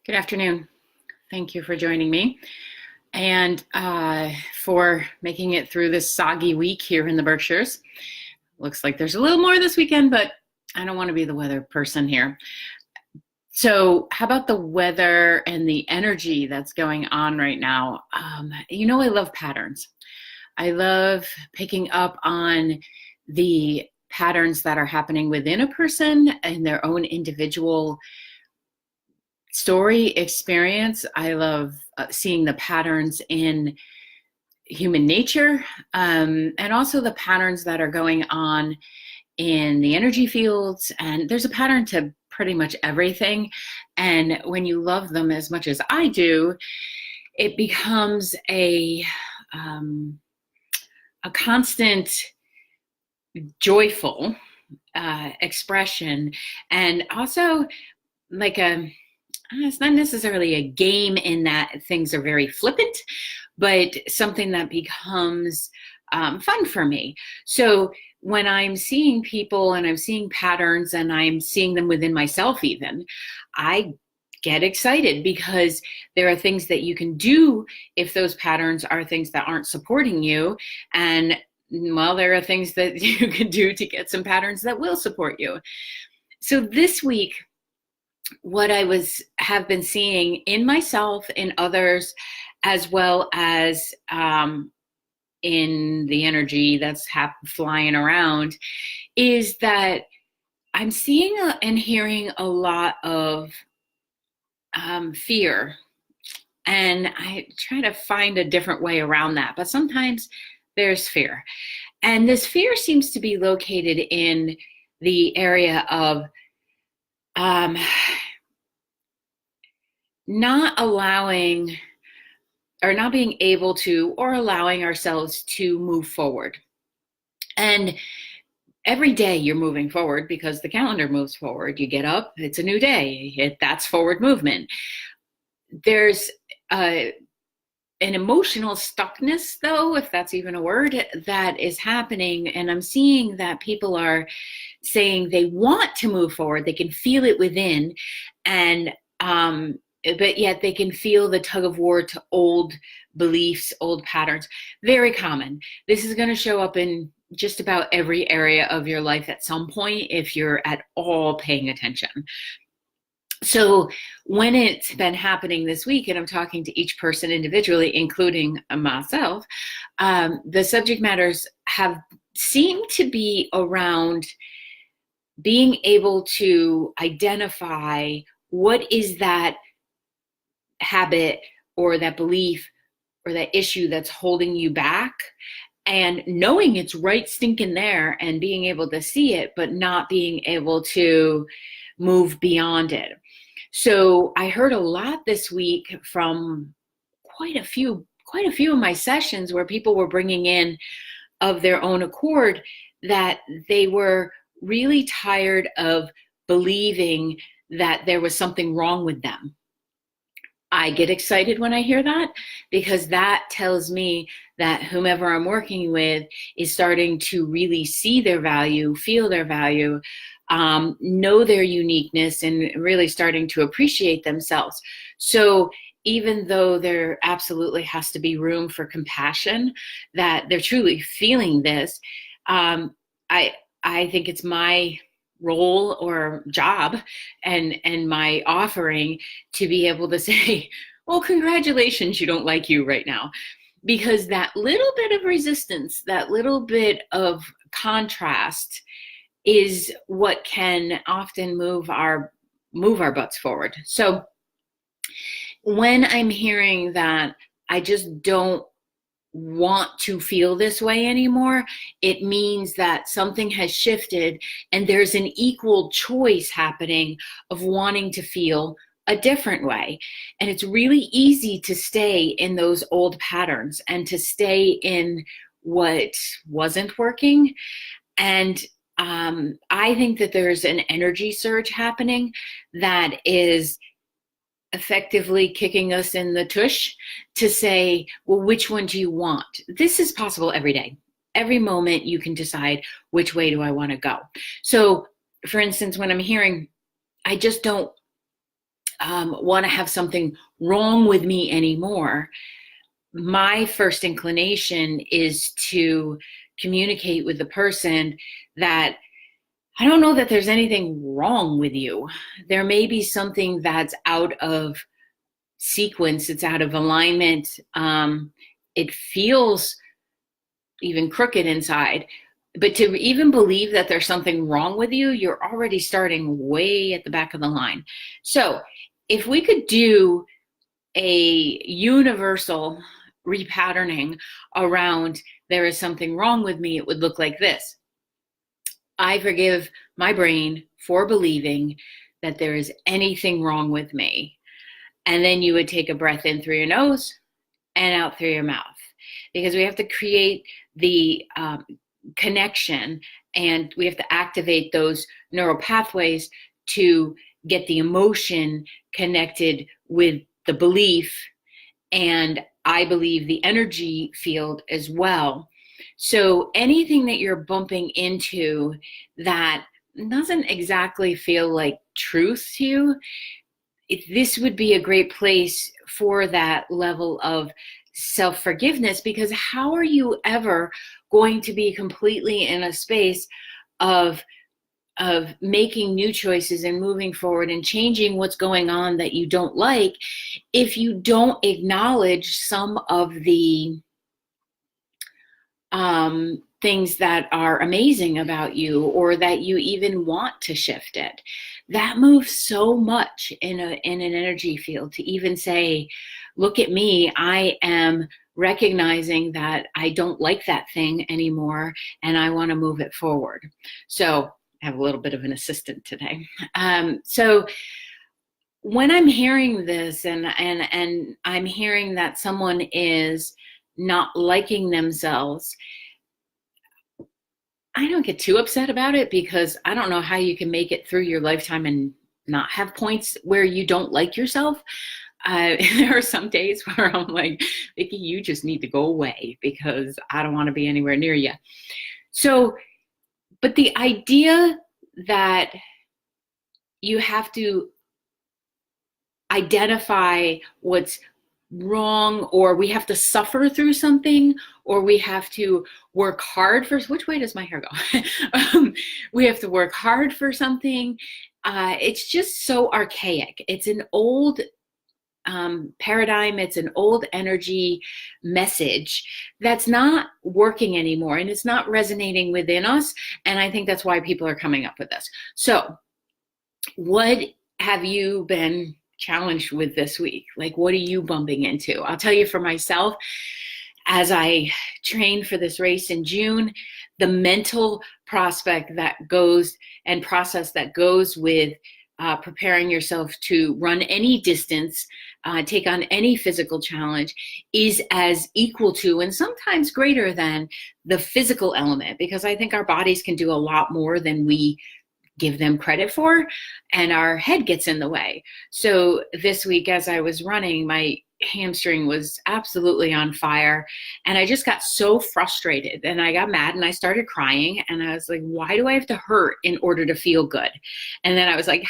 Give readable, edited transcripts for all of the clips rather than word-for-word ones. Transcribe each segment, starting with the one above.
Good afternoon. Thank you for joining me and for making it through this soggy week here in the Berkshires. Looks like there's a little more this weekend, but I don't want to be the weather person here. So, how about the weather and the energy that's going on right now? I love patterns. I love picking up on the patterns that are happening within a person and their own individual story experience. I love seeing the patterns in human nature, and also the patterns that are going on in the energy fields. And there's a pattern to pretty much everything. And when you love them as much as I do, it becomes a constant joyful expression, and also like it's not necessarily a game in that things are very flippant, but something that becomes fun for me. So when I'm seeing people and I'm seeing patterns and I'm seeing them within myself even, I get excited because there are things that you can do if those patterns are things that aren't supporting you. And well, there are things that you can do to get some patterns that will support you. So this week, what have been seeing in myself, in others, as well as in the energy that's flying around, is that I'm seeing and hearing a lot of fear. And I try to find a different way around that. But sometimes there's fear. And this fear seems to be located in the area of not allowing or not being able to or allowing ourselves to move forward. And every day you're moving forward because the calendar moves forward. You get up, it's a new day. That's forward movement. There's an emotional stuckness, though, if that's even a word, that is happening. And I'm seeing that people are saying they want to move forward. They can feel it within, and but yet they can feel the tug of war to old beliefs, old patterns. Very common. This is going to show up in just about every area of your life at some point if you're at all paying attention. So when it's been happening this week, and I'm talking to each person individually, including myself, the subject matters have seemed to be around being able to identify what is that habit or that belief or that issue that's holding you back, and knowing it's right stinking there and being able to see it, but not being able to move beyond it. So I heard a lot this week from quite a few of my sessions where people were bringing in of their own accord that they were really tired of believing that there was something wrong with them. I get excited when I hear that because that tells me that whomever I'm working with is starting to really see their value, feel their value, know their uniqueness, and really starting to appreciate themselves. So even though there absolutely has to be room for compassion, that they're truly feeling this, I think it's my role or job and my offering to be able to say, well, congratulations, you don't like you right now. Because that little bit of resistance, that little bit of contrast is what can often move our butts forward. So when I'm hearing that I just don't want to feel this way anymore, it means that something has shifted and there's an equal choice happening of wanting to feel a different way. And it's really easy to stay in those old patterns and to stay in what wasn't working. And I think that there's an energy surge happening that is effectively kicking us in the tush to say, well, which one do you want? This is possible every day. Every moment you can decide which way do I want to go. So for instance, when I'm hearing, I just don't want to have something wrong with me anymore, my first inclination is to communicate with the person that I don't know that there's anything wrong with you. There may be something that's out of sequence, it's out of alignment. It feels even crooked inside. But to even believe that there's something wrong with you, you're already starting way at the back of the line. So if we could do a universal repatterning around there is something wrong with me, it would look like this. I forgive my brain for believing that there is anything wrong with me. And then you would take a breath in through your nose and out through your mouth, because we have to create the connection, and we have to activate those neural pathways to get the emotion connected with the belief, and I believe the energy field as well. So anything that you're bumping into that doesn't exactly feel like truth to you, this would be a great place for that level of self-forgiveness, because how are you ever going to be completely in a space of making new choices and moving forward and changing what's going on that you don't like if you don't acknowledge some of the things that are amazing about you, or that you even want to shift it? That moves so much in an energy field to even say, look at me, I am recognizing that I don't like that thing anymore and I want to move it forward. So I have a little bit of an assistant today. So when I'm hearing this and I'm hearing that someone is not liking themselves, I don't get too upset about it, because I don't know how you can make it through your lifetime and not have points where you don't like yourself. There are some days where I'm like, Vicki, you just need to go away because I don't want to be anywhere near you. So, but the idea that you have to identify what's wrong, or we have to suffer through something, or we have to work hard for, which way does my hair go? We have to work hard for something. It's just so archaic. It's an old paradigm. It's an old energy message that's not working anymore, and it's not resonating within us. And I think that's why people are coming up with this. So what have you been challenged with this week? Like, what are you bumping into? I'll tell you for myself, as I train for this race in June, the mental prospect that goes and process that goes with preparing yourself to run any distance, take on any physical challenge, is as equal to, and sometimes greater than, the physical element, because I think our bodies can do a lot more than we give them credit for, and our head gets in the way. So this week, as I was running, my hamstring was absolutely on fire, and I just got so frustrated, and I got mad, and I started crying, and I was like, why do I have to hurt in order to feel good? And then I was like,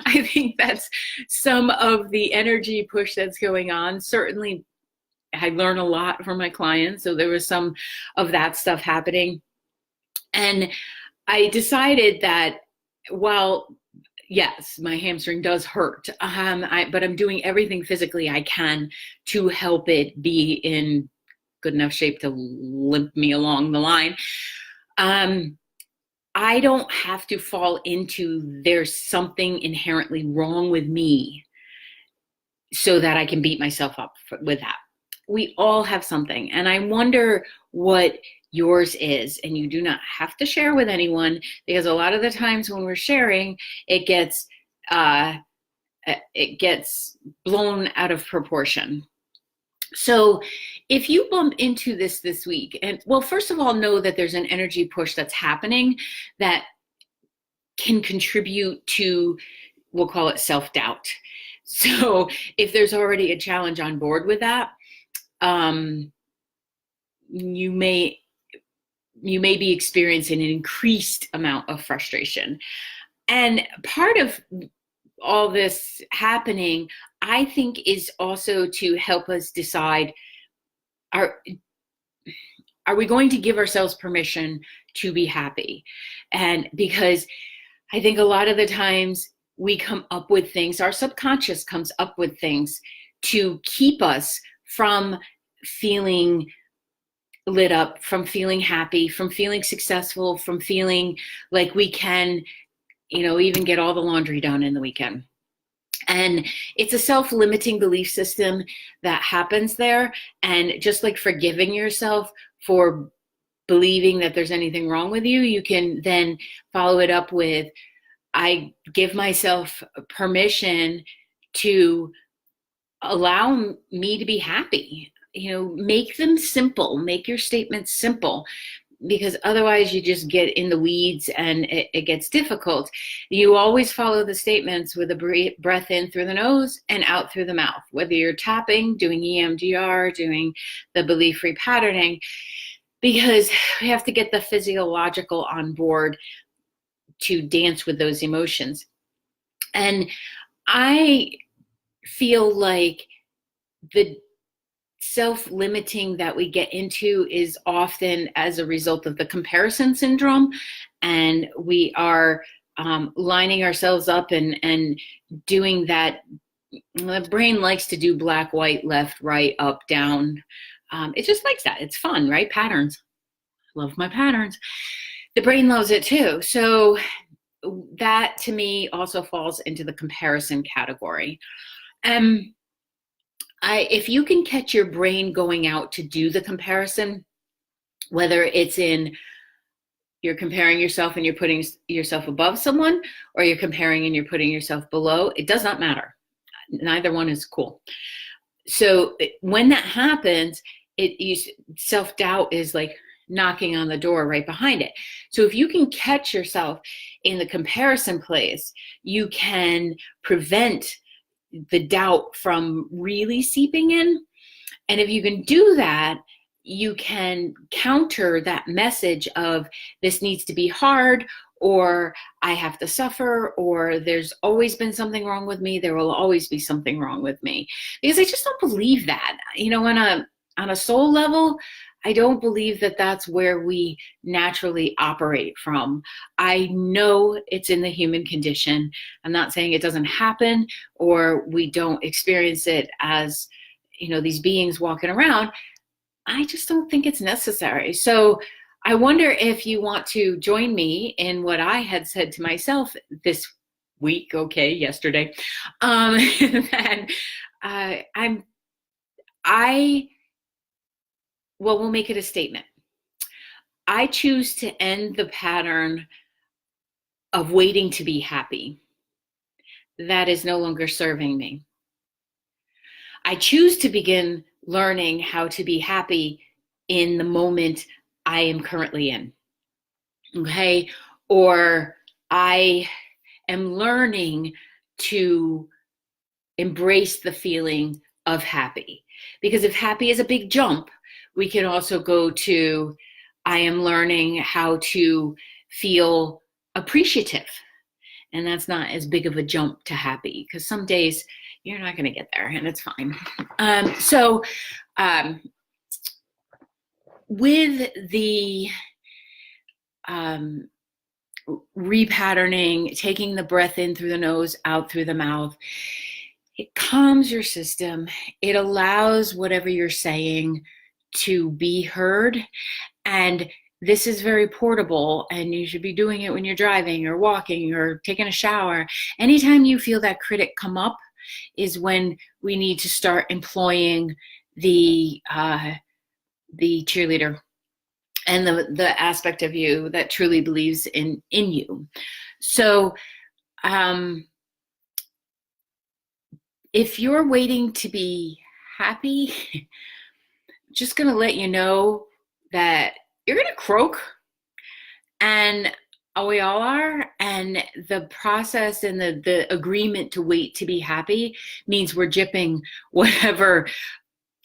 I think that's some of the energy push that's going on. Certainly I learn a lot from my clients, so there was some of that stuff happening. And I decided that, well, yes, my hamstring does hurt, but I'm doing everything physically I can to help it be in good enough shape to limp me along the line. I don't have to fall into there's something inherently wrong with me so that I can beat myself up with that. We all have something, and I wonder what yours is. And you do not have to share with anyone, because a lot of the times when we're sharing, it gets blown out of proportion. So if you bump into this week, and well, first of all, know that there's an energy push that's happening that can contribute to, we'll call it self-doubt. So if there's already a challenge on board with that, you may be experiencing an increased amount of frustration. And part of all this happening, I think, is also to help us decide, are are we going to give ourselves permission to be happy? And because I think a lot of the times we come up with things, our subconscious comes up with things to keep us from feeling lit up, from feeling happy, from feeling successful, from feeling like we can, even get all the laundry done in the weekend. And it's a self-limiting belief system that happens there. And just like forgiving yourself for believing that there's anything wrong with you, you can then follow it up with, I give myself permission to allow me to be happy. Make them simple, make your statements simple, because otherwise you just get in the weeds and it gets difficult. You always follow the statements with a breath in through the nose and out through the mouth, whether you're tapping, doing EMDR, doing the belief repatterning, because we have to get the physiological on board to dance with those emotions. And I feel like the self-limiting that we get into is often as a result of the comparison syndrome, and we are lining ourselves up and doing that. The brain likes to do black, white, left, right, up, down. It just likes that. It's fun, right? Patterns. Love my patterns. The brain loves it too. So that to me also falls into the comparison category. If you can catch your brain going out to do the comparison, whether it's in you're comparing yourself and you're putting yourself above someone, or you're comparing and you're putting yourself below, it does not matter. Neither one is cool. So when that happens, self-doubt is like knocking on the door right behind it. So if you can catch yourself in the comparison place, you can prevent the doubt from really seeping in. And if you can do that, you can counter that message of this needs to be hard, or I have to suffer, or there's always been something wrong with me, there will always be something wrong with me. Because I just don't believe that. On a soul level, I don't believe that that's where we naturally operate from. I know it's in the human condition. I'm not saying it doesn't happen or we don't experience it as, these beings walking around. I just don't think it's necessary. So I wonder if you want to join me in what I had said to myself this week, yesterday. And we'll make it a statement. I choose to end the pattern of waiting to be happy. That is no longer serving me. I choose to begin learning how to be happy in the moment I am currently in. Okay? Or I am learning to embrace the feeling of happy. Because if happy is a big jump, we can also go to, I am learning how to feel appreciative. And that's not as big of a jump to happy, because some days you're not going to get there and it's fine. With the repatterning, taking the breath in through the nose, out through the mouth, it calms your system. It allows whatever you're saying to be heard. And this is very portable, and you should be doing it when you're driving or walking or taking a shower. Anytime you feel that critic come up is when we need to start employing the cheerleader and the aspect of you that truly believes in you. So if you're waiting to be happy, just going to let you know that you're going to croak, and we all are. And the process and the agreement to wait to be happy means we're jipping whatever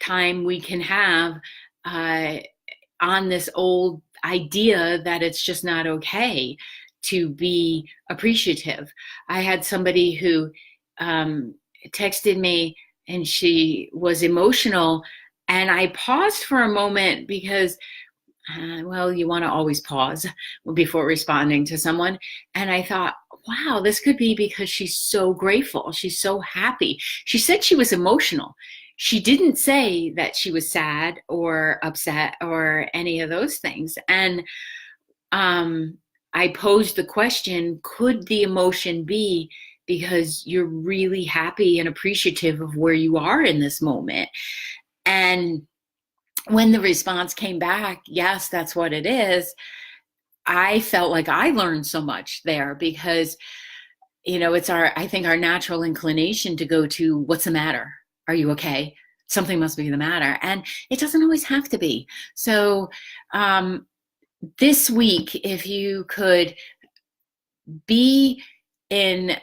time we can have on this old idea that it's just not okay to be appreciative. I had somebody who texted me, and she was emotional, and I paused for a moment because well, you want to always pause before responding to someone. And I thought, wow, this could be because she's so grateful. She's so happy. She said she was emotional. She didn't say that she was sad or upset or any of those things. And I posed the question, could the emotion be because you're really happy and appreciative of where you are in this moment? And when the response came back, yes, that's what it is, I felt like I learned so much there because, it's I think our natural inclination to go to, what's the matter? Are you okay? Something must be the matter. And it doesn't always have to be. So this week, if you could be in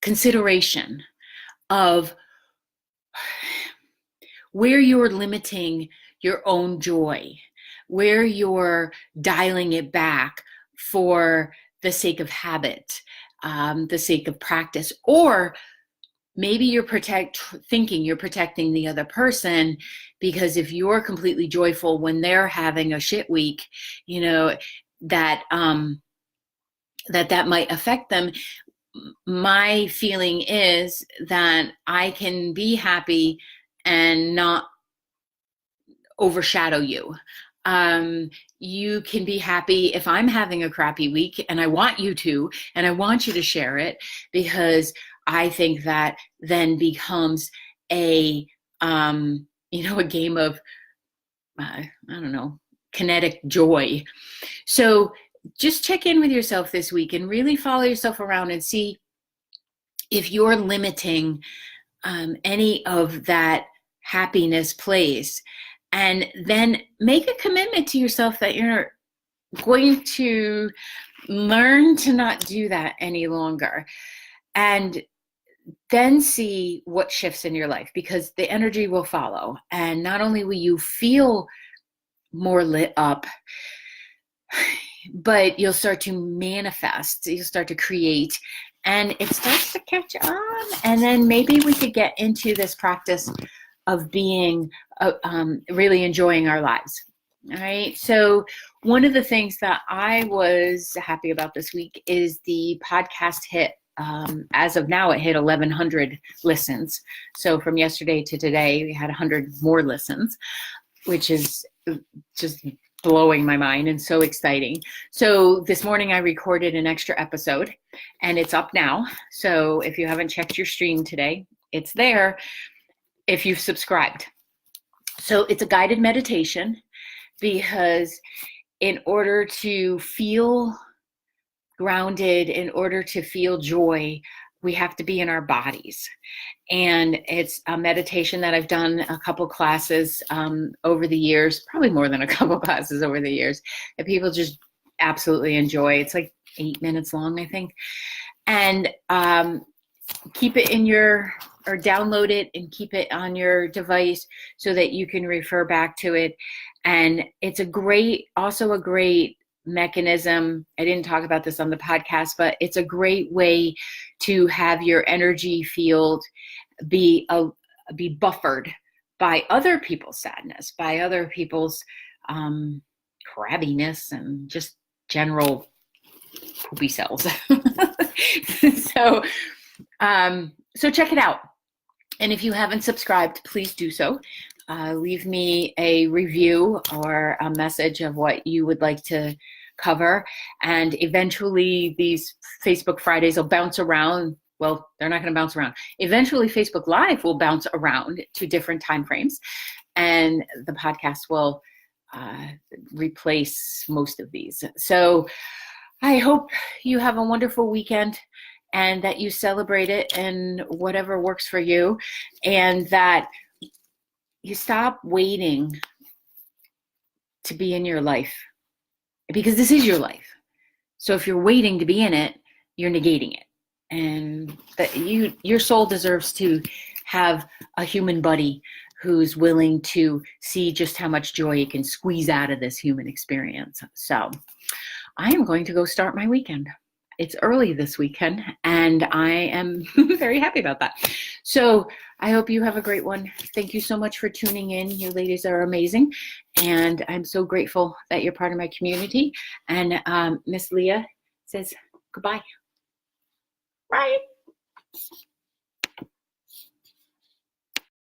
consideration of where you're limiting your own joy, where you're dialing it back for the sake of habit, the sake of practice, or maybe you're thinking you're protecting the other person because if you're completely joyful when they're having a shit week, that might affect them. My feeling is that I can be happy and not overshadow you. You can be happy if I'm having a crappy week, and I want you to, and I want you to share it, because I think that then becomes a game of, I don't know, kinetic joy. So just check in with yourself this week and really follow yourself around and see if you're limiting any of that happiness place, and then make a commitment to yourself that you're going to learn to not do that any longer, and then see what shifts in your life, because the energy will follow. And not only will you feel more lit up, but you'll start to manifest, you'll start to create, and it starts to catch on. And then maybe we could get into this practice of being, really enjoying our lives. All right. So one of the things that I was happy about this week is the podcast hit. As of now, it hit 1,100 listens. So from yesterday to today, we had 100 more listens, which is just blowing my mind and so exciting. So this morning I recorded an extra episode, and it's up now. So if you haven't checked your stream today, it's there if you've subscribed. So it's a guided meditation, because in order to feel grounded, in order to feel joy, we have to be in our bodies. And it's a meditation that I've done a couple classes over the years, probably more than a couple classes over the years, that people just absolutely enjoy. It's like 8 minutes long, I think. And keep it or download it and keep it on your device so that you can refer back to it. And it's also a great mechanism. I didn't talk about this on the podcast, but it's a great way to have your energy field be buffered by other people's sadness, by other people's crabbiness, and just general poopy cells. So check it out. And if you haven't subscribed, please do so. Leave me a review or a message of what you would like to cover. And eventually these Facebook Fridays will bounce around. Well, they're not going to bounce around. Eventually Facebook Live will bounce around to different time frames, and the podcast will replace most of these. So I hope you have a wonderful weekend, and that you celebrate it and whatever works for you, and that you stop waiting to be in your life, because this is your life. So if you're waiting to be in it, you're negating it. And that your soul deserves to have a human buddy who's willing to see just how much joy it can squeeze out of this human experience. So, I am going to go start my weekend. It's early this weekend, and I am very happy about that. So I hope you have a great one. Thank you so much for tuning in. You ladies are amazing, and I'm so grateful that you're part of my community. And Miss Leah says goodbye. Bye.